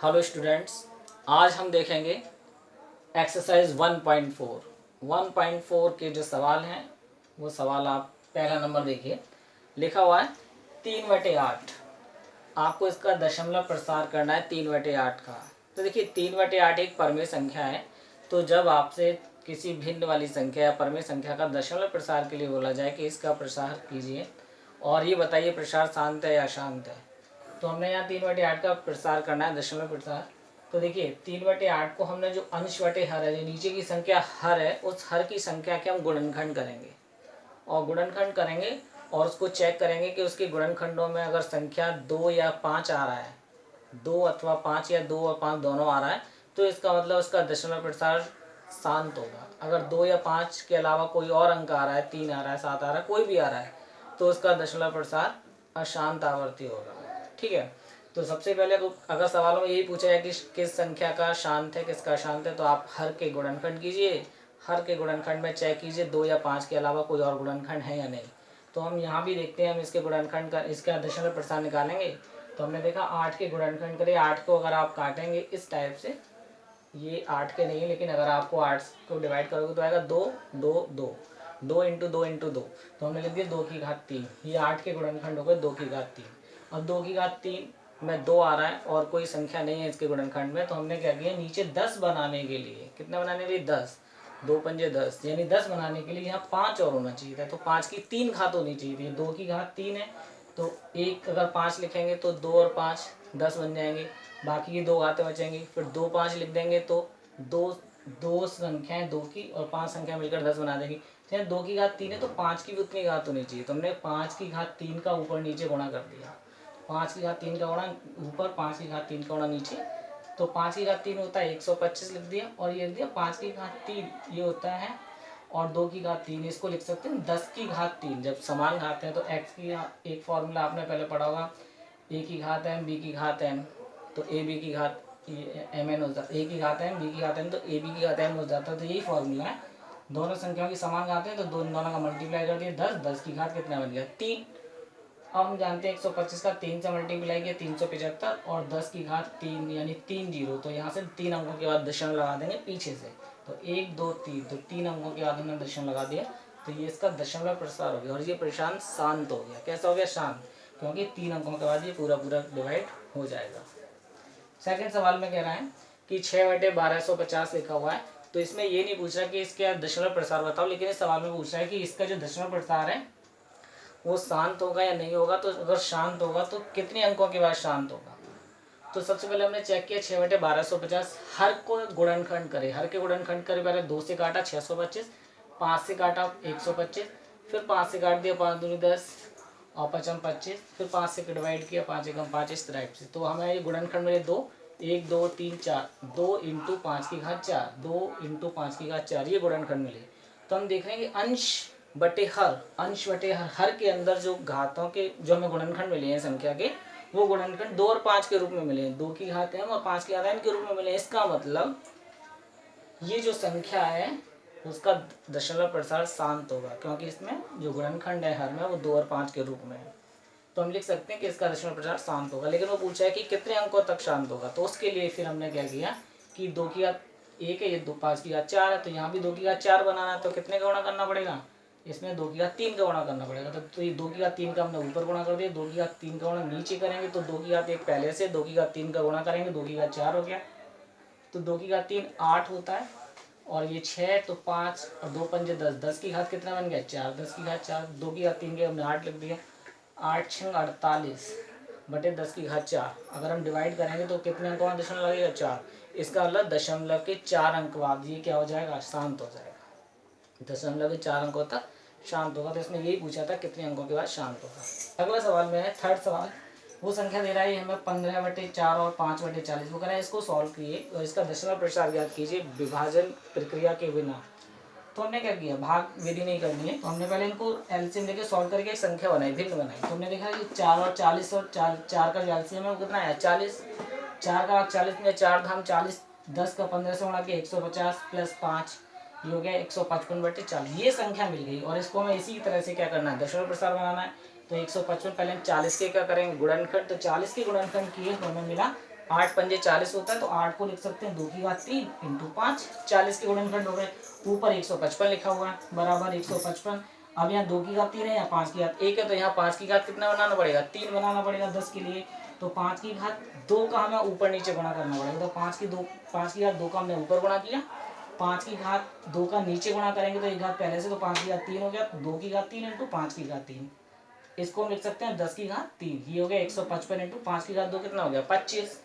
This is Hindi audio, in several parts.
हेलो स्टूडेंट्स, आज हम देखेंगे एक्सरसाइज 1.4। 1.4 के जो सवाल हैं वो सवाल आप पहला नंबर देखिए। लिखा हुआ है 3/8। आपको इसका दशमलव प्रसार करना है 3/8 का। तो देखिए 3/8 एक परमेय संख्या है। तो जब आपसे किसी भिन्न वाली संख्या या परमेय संख्या का दशमलव प्रसार के लिए बोला जाए कि इसका प्रसार कीजिए और ये बताइए प्रसार शांत है या अशांत है, तो हमने यहाँ 3/8 का प्रसार करना है, दशमलव प्रसार। तो देखिए 3/8 को हमने जो अंश बटे हर है, जो नीचे की संख्या हर है, उस हर की संख्या के हम गुणनखंड करेंगे और गुणनखंड करेंगे और उसको चेक करेंगे कि उसके गुणनखंडों में अगर संख्या 2 या 5 आ रहा है, 2 अथवा 5 या 2 और 5 दोनों आ रहा है, तो इसका मतलब उसका दशमलव प्रसार शांत होगा। अगर 2 या 5 के अलावा कोई और अंक आ रहा है, 3 आ रहा है, 7 आ रहा है, कोई भी आ रहा है, तो उसका दशमलव प्रसार अशांत आवर्ती होगा। ठीक है। तो सबसे पहले अगर सवालों में यही पूछा है कि किस संख्या का शांत है, किसका अशांत है, तो आप हर के गुणनखंड कीजिए। हर के गुणनखंड में चेक कीजिए 2 या 5 के अलावा कोई और गुणनखंड है या नहीं। तो हम यहाँ भी देखते हैं, हम इसके गुणनखंड का इसका दशमलव प्रसार निकालेंगे। तो हमने देखा 8 के गुणनखंड करें। 8 को अगर आप काटेंगे इस टाइप से, ये 8 के नहीं है, लेकिन अगर आपको 8 को डिवाइड करोगे तो आएगा 2 2 2, 2 इंटू 2 इंटू 2। तो हमने लिख दिया 2 की घात 3। ये 8 के गुणनखंड हो गए 2 की घात 3। अब 2 की घात 3 में 2 आ रहा है और कोई संख्या नहीं है इसके गुणनखंड में, तो हमने क्या किया, नीचे 10 बनाने के लिए, कितना बनाने के लिए 10, 2 पंजे 10, यानी 10 बनाने के लिए यहाँ 5 और होना चाहिए था। तो 5 की 3 घात होनी चाहिए थी। 2 की घात 3 है, तो एक अगर 5 लिखेंगे तो 2 और 5 10 बन जाएंगे, बाकी की 2 घातें बचेंगी। फिर 2 5 लिख देंगे तो दो दो संख्याएं 2 की और 5 संख्या मिलकर 10 बना देंगी। तो 2 की घात 3 है, तो 5 की भी उतनी घात होनी चाहिए। तो हमने 5 की घात 3 का ऊपर नीचे गुणा कर दिया। 5 की घात 3 का गुणा ऊपर, 5 की घात 3 का गुणा नीचे। तो 5 की घात 3 होता है 125 लिख दिया, और ये लिख दिया 5 की घात 3 ये होता है, और 2 की घात 3 इसको लिख सकते हैं 10 की घात 3। जब समान घात हैं तो एक्स की एक फॉर्मूला आपने पहले पढ़ा होगा, ए की घात एम बी की घात एन, तो ए बी की घात एम एन हो जाता है, ए की घात एम बी की घात एन, तो ए बी की घात एम हो जाता है। तो यही फॉर्मूला है। दोनों संख्याओं की समान घात है तो दोनों का मल्टीप्लाई कर दिया 10, 10 की घात कितना बन गया 3। अब हम जानते हैं 125 का 3 से मल्टीप्लाई किया 375, और 10 की घात 3 यानी 3 जीरो, तो यहाँ से 3 अंकों के बाद दशमलव लगा देंगे पीछे से, तो 1 2 3, तो 3 अंकों के बाद हमने दशमलव लगा दिया, तो ये इसका दशमलव प्रसार हो गया और ये प्रशांत शांत हो गया। कैसा हो गया? शांत, क्योंकि 3 अंकों के बाद ये पूरा पूरा डिवाइड हो जाएगा। सेकंड सवाल में कह रहा है कि 6/1250 लिखा हुआ है, तो इसमें ये नहीं पूछ रहा कि इसके दशमलव प्रसार बताओ, लेकिन इस सवाल में पूछ रहा है कि इसका जो दशमलव प्रसार है वो शांत होगा या नहीं होगा। तो अगर शांत होगा तो कितने अंकों के बाद शांत होगा। तो सबसे पहले हमने चेक किया 6/1250, हर को गुणनखंड करे, हर के गुणनखंड करे, पहले 2 से काटा 625, 5 से काटा 125, फिर 5 से काट दिया 5 दूनी 10 और 5 25, फिर 5 से डिवाइड किया 5 एकम 5 इस टाइप से। तो हमें ये गुणनखंड मिले 2, 1 2 3 4, 2 इंटू 5 की घात 4, 2 इंटू 5 की घात 4, ये गुणनखंड मिले। तो हम देख रहे हैं कि अंश बटे हर, अंश बटे हर के अंदर जो घातों के जो हमें गुणनखंड मिले हैं संख्या के, वो गुणनखंड 2 और 5 के रूप में मिले हैं। 2 की घात m और 5 की घात n के रूप में मिले हैं। इसका मतलब ये जो संख्या है उसका दशमलव प्रसार शांत होगा, क्योंकि इसमें जो गुणनखंड है हर में वो 2 और 5 के रूप में है। तो हम लिख सकते हैं कि इसका दशमलव प्रसार शांत होगा। लेकिन वो पूछा है कि कितने अंकों तक शांत होगा, तो उसके लिए फिर हमने क्या किया कि 2 की घात 1 है, ये 2 5 की घात 4 है, तो यहाँ भी 2 की घात 4 बनाना है, तो कितने का गुणा करना पड़ेगा, इसमें 2 की घात 3 का गुणा करना पड़ेगा। तो ये 2 की घात 3 का हमने ऊपर गुणा कर दिया, 2 की घात 3 का गुणा नीचे करेंगे, तो 2 की घात 1 पहले से, 2 की घात 3 का गुणा करेंगे, 2 की घात 4 हो गया, तो 2 की घात 3 8 होता है, और ये 6, तो 5 और 2 पंजे 10, 10 की घात कितना बन गया 4, 10 की घात 4, 2 की घात 3 के हमने 8 लिख दिया, 8 6 48 बटे 10 की घात 4। अगर हम डिवाइड करेंगे तो कितने अंकों में दशमलव लगेगा 4। इसका मतलब दशमलव के 4 अंक बाद ये क्या हो जाएगा, शांत हो जाएगा। दशमलव के 4 अंकों तक शांत होगा। तो इसमें यही पूछा था कितने अंकों के बाद शांत होगा। अगला सवाल में है थर्ड सवाल, वो संख्या दे रहा है हमें 15/4 और 5/40, वो कह रहा है इसको सॉल्व कीजिए और इसका दशमलव प्रसार ज्ञात कीजिए विभाजन प्रक्रिया के बिना। तो हमने क्या किया, भाग विधि नहीं करनी है, तो हमने पहले इनको एलसीएम लेके सॉल्व करके एक संख्या बनाई, भिन्न बनाई। तो हमने देखा कि 4 और 40 और 4 का एलसीएम है वो कितना आया 40, 4 का 40 में 4 धाम 40, 10 का 15 से गुणा किया 150 प्लस 5 ये हो गया 155/40। ये संख्या मिल गई और इसको हमें इसी तरह से क्या करना है, दशमलव प्रसार बनाना है। तो 155 पहले हम 40 के क्या करेंगे गुणनखंड, तो 40 के गुणनखंड किए तो हमें मिला 8 पंजे 40 होता है, तो 8 को लिख सकते हैं 2 की घात 3 इंटू 5, 40 के गुणनखंड हो गए। ऊपर 155 लिखा हुआ है बराबर 155। अब यहाँ 2 की घात 3 है, यहाँ 5 की घात 1 है, तो यहाँ 5 की घात कितना बनाना पड़ेगा, 3 बनाना पड़ेगा 10 के लिए। तो 5 की घात 2 का हमें ऊपर नीचे गुणा करना पड़ेगा, तो 5 की घात 2 का हमने ऊपर गुणा किया, 5 की घात 2 का नीचे गुणा करेंगे तो एक घात पहले से, तो 5 की घात 3 हो गया, 2 की घात 3 इंटू 5 की घात 3, इसको हम लिख सकते हैं 10 की घात 3, ये हो गया 155 इंटू 5 की घात 2 कितना हो गया 25।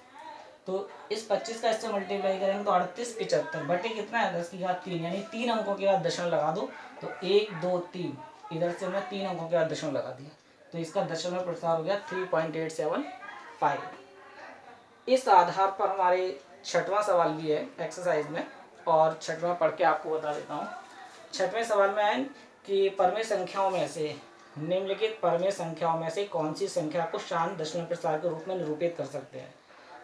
तो इस 25 का इससे मल्टीप्लाई करेंगे तो 38 75 बटे कितना है 10 की घात 3, यानी 3 अंकों के बाद दशमलव लगा दो, तो 1 2 3, इधर से हमने 3 अंकों के बाद दशमलव लगा दिया, तो इसका दशमलव प्रसार हो गया 3.875। इस आधार पर हमारे छठवां सवाल भी है एक्सरसाइज में, और छठवां पढ़ के आपको बता देता हूँ। छठवें सवाल में है कि परमेय संख्याओं में से निम्नलिखित परमेय संख्याओं में से कौन सी संख्या को शांत दशमलव प्रसार के रूप में निरूपित कर सकते हैं।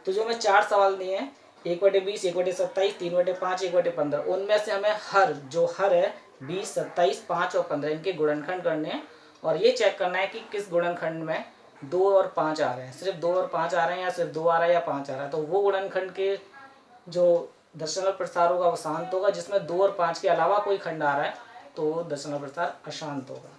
तो जो हमें 4 सवाल दिए हैं, 1/20, 1/27, 3/5, 1/15, उनमें से हमें हर है 20, 27, 5 और 15 इनके गुणनखंड करने हैं, और ये चेक करना है कि किस गुणनखंड में 2 और 5 आ रहे हैं, सिर्फ 2 और 5 आ रहे हैं या सिर्फ 2 आ रहा है या 5 आ रहा है। तो वो गुणनखंड के जो दशमलव प्रसार होगा वो शांत होगा, जिसमें 2 और 5 के अलावा कोई खंड आ रहा है तो दशमलव प्रसार अशांत होगा।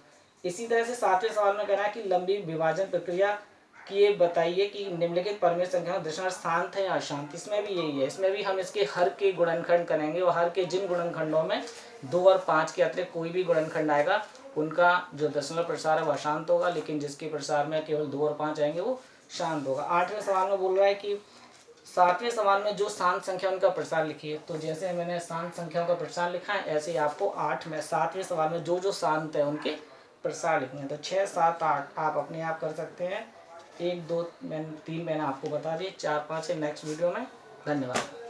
इसी तरह से 7वें सवाल में कहना है कि लंबी विभाजन प्रक्रिया कि ये बताइए कि निम्नलिखित परमेय संख्या में दशमलव शांत है या अशांत। इसमें भी यही है, इसमें भी हम इसके हर के गुणनखंड करेंगे, और हर के जिन गुणनखंडों में 2 और 5 के अतिरिक्त कोई भी गुणनखंड आएगा उनका जो दशमलव प्रसार है वह अशांत होगा, लेकिन जिसके प्रसार में केवल 2 और 5 आएंगे वो शांत होगा। 8वें सवाल में बोल रहा है कि 7वें सवाल में जो शांत संख्या उनका प्रसार लिखिए। तो जैसे मैंने शांत संख्याओं का प्रसार लिखा है, ऐसे ही आपको 7वें सवाल में जो जो शांत है उनके प्रसार लिखने हैं। तो 6, 7, 8 आप अपने आप कर सकते हैं। 1, 2, 3 मैंने आपको बता दिए, 4, 5 है नेक्स्ट वीडियो में। धन्यवाद।